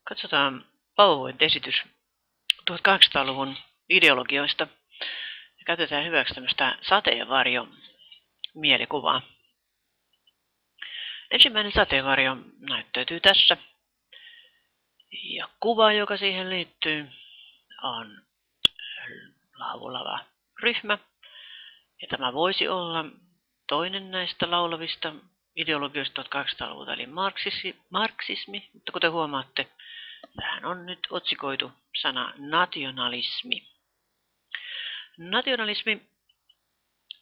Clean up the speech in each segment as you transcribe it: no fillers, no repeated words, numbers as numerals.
Katsotaan PowerPoint-esitys 1800-luvun ideologioista ja käytetään hyväksi tämmöistä sateenvarjo-mielikuvaa. Ensimmäinen sateenvarjo näyttäytyy tässä ja kuva, joka siihen liittyy, on laulava ryhmä. Ja tämä voisi olla toinen näistä laulavista ideologioista 1800-luvulta, eli marksismi, mutta kuten huomaatte, tähän on nyt otsikoitu sana nationalismi. Nationalismi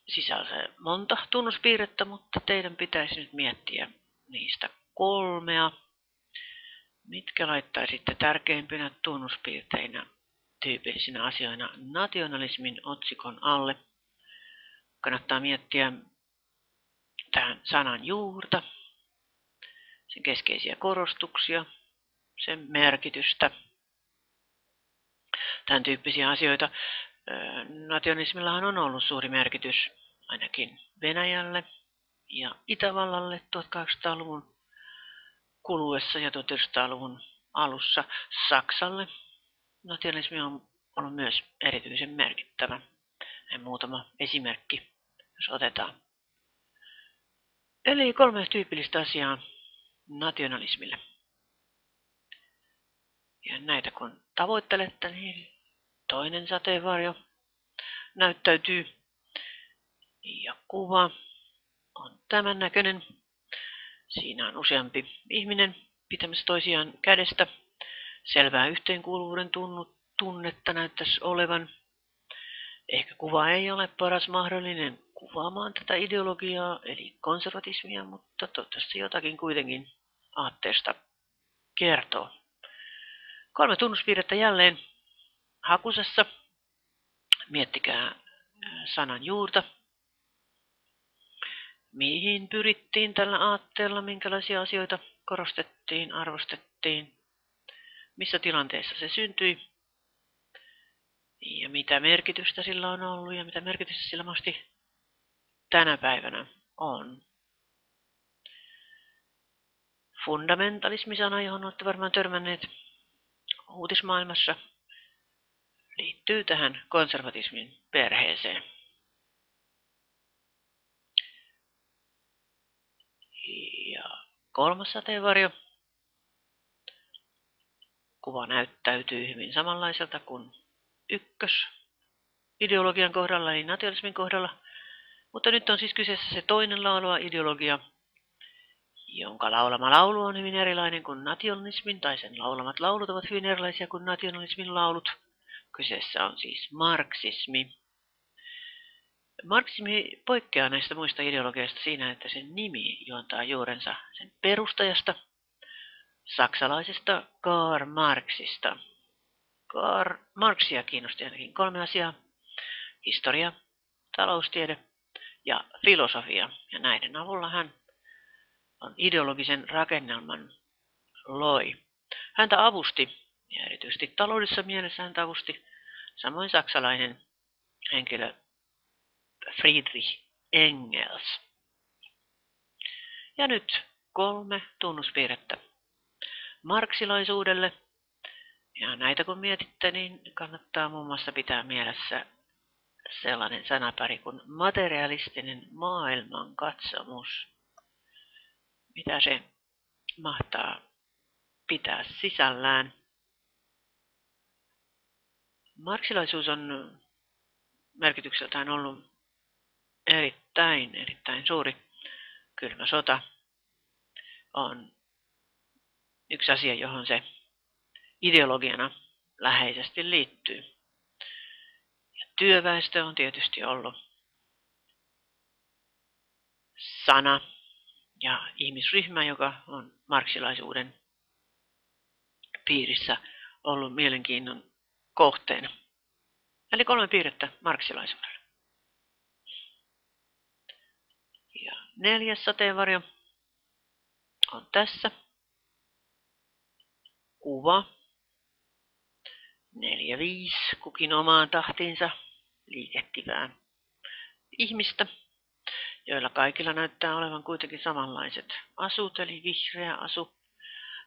sisältää monta tunnuspiirrettä, mutta teidän pitäisi nyt miettiä niistä 3, mitkä laittaisitte tärkeimpinä tunnuspiirteinä tyypillisinä asioina nationalismin otsikon alle. Kannattaa miettiä tähän sanan juurta, sen keskeisiä korostuksia, sen merkitystä, tämän tyyppisiä asioita. Nationalismillahan on ollut suuri merkitys ainakin Venäjälle ja Itävallalle 1800-luvun kuluessa ja 1900-luvun alussa. Saksalle nationalismi on ollut myös erityisen merkittävä. Ja muutama esimerkki, jos otetaan. Eli 3 tyypillistä asiaa nationalismille. Ja näitä kun tavoittelette, niin toinen sateenvarjo näyttäytyy. Ja kuva on tämän näköinen. Siinä on useampi ihminen pitämässä toisiaan kädestä. Selvää yhteenkuuluvuuden tunnetta näyttäisi olevan. Ehkä kuva ei ole paras mahdollinen kuvaamaan tätä ideologiaa, eli konservatismia, mutta toivottavasti jotakin kuitenkin aatteesta kertoo. 3 tunnuspiirrettä jälleen hakusessa. Miettikää sanan juurta. Mihin pyrittiin tällä aatteella, minkälaisia asioita korostettiin, arvostettiin, missä tilanteessa se syntyi ja mitä merkitystä sillä on ollut ja mitä merkitystä sillä mahdollisesti tänä päivänä on. Fundamentalismi-sana, johon olette varmaan törmänneet uutismaailmassa, liittyy tähän konservatismin perheeseen. Ja 3. sateenvarjo. Kuva näyttäytyy hyvin samanlaiselta kuin ykkösideologian kohdalla, eli nationalismin kohdalla. Mutta nyt on siis kyseessä se toinen laulava ideologia, jonka laulama laulu on hyvin erilainen kuin nationalismin, tai sen laulamat laulut ovat hyvin erilaisia kuin nationalismin laulut. Kyseessä on siis marksismi. Marksismi poikkeaa näistä muista ideologioista siinä, että sen nimi juontaa juurensa sen perustajasta, saksalaisesta Karl Marxista. Karl Marxia kiinnosti ainakin 3 asiaa: historia, taloustiede ja filosofia. Ja näiden avulla hän on ideologisen rakennelman loi. Häntä avusti, ja erityisesti taloudellisessa mielessä häntä avusti, samoin saksalainen henkilö Friedrich Engels. Ja nyt 3 tunnuspiirrettä marksilaisuudelle. Ja näitä kun mietitte, niin kannattaa muun muassa pitää mielessä sellainen sanapari kuin materialistinen maailmankatsomus. Mitä se mahtaa pitää sisällään? Marksilaisuus on merkitykseltään ollut erittäin suuri. Kylmä sota on yksi asia, johon se ideologiana läheisesti liittyy. Ja työväestö on tietysti ollut sana ja ihmisryhmä, joka on marksilaisuuden piirissä ollut mielenkiinnon kohteena. Eli 3 piirrettä marksilaisuudelle. Ja 4. sateenvarjo on tässä. Kuva. 4-5 kukin omaan tahtiinsa liikehtivää ihmistä, joilla kaikilla näyttää olevan kuitenkin samanlaiset asut, eli vihreä asu,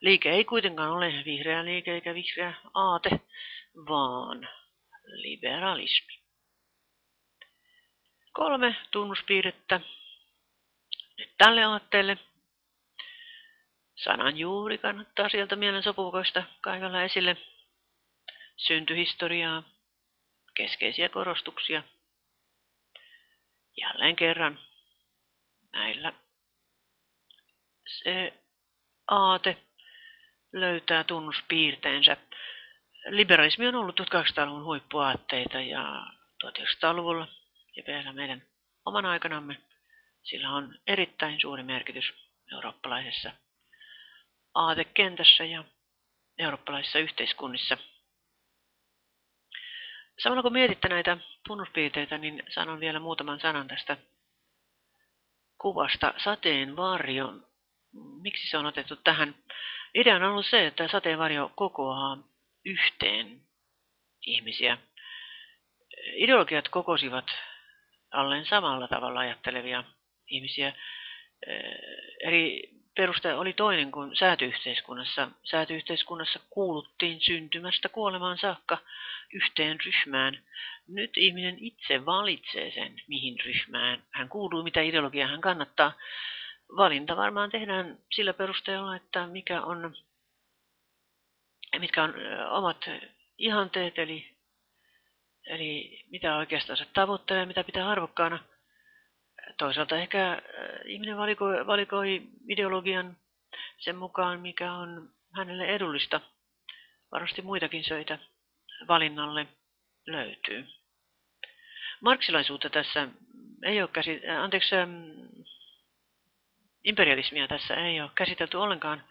Liike ei kuitenkaan ole vihreä liike eikä vihreä aate, vaan liberalismi. 3 tunnuspiirrettä nyt tälle aatteelle. Sanan juuri kannattaa sieltä mielensopukoista kaivella esille. Syntyhistoriaa, keskeisiä korostuksia. Jälleen kerran näillä se aate löytää tunnuspiirteensä. Liberalismi on ollut 1800-luvun huippuaatteita ja 1900-luvulla ja vielä meidän oman aikanamme sillä on erittäin suuri merkitys eurooppalaisessa aatekentässä ja eurooppalaisissa yhteiskunnissa. Samalla kun mietitte näitä tunnuspiirteitä, niin sanon vielä muutaman sanan tästä kuvasta sateenvarjo. Miksi se on otettu tähän? Idea on ollut se, että sateenvarjo kokoaa yhteen ihmisiä. Ideologiat kokosivat alleen samalla tavalla ajattelevia ihmisiä. Eri peruste oli toinen kuin sääty-yhteiskunnassa. Sääty-yhteiskunnassa kuuluttiin syntymästä kuolemaan saakka yhteen ryhmään. Nyt ihminen itse valitsee sen, mihin ryhmään hän kuuluu, mitä ideologiaa hän kannattaa. Valinta varmaan tehdään sillä perusteella, että mitkä on omat ihanteet, eli mitä oikeastaan se tavoittelee, mitä pitää arvokkaana. Toisaalta ehkä ihminen valikoi ideologian sen mukaan, mikä on hänelle edullista. Varmasti muitakin syitä valinnalle löytyy. Marksilaisuutta tässä ei ole imperialismia tässä ei ole käsitelty ollenkaan.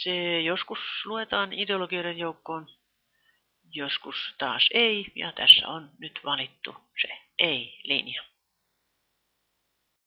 Se joskus luetaan ideologioiden joukkoon, joskus taas ei, ja tässä on nyt valittu se ei-linja.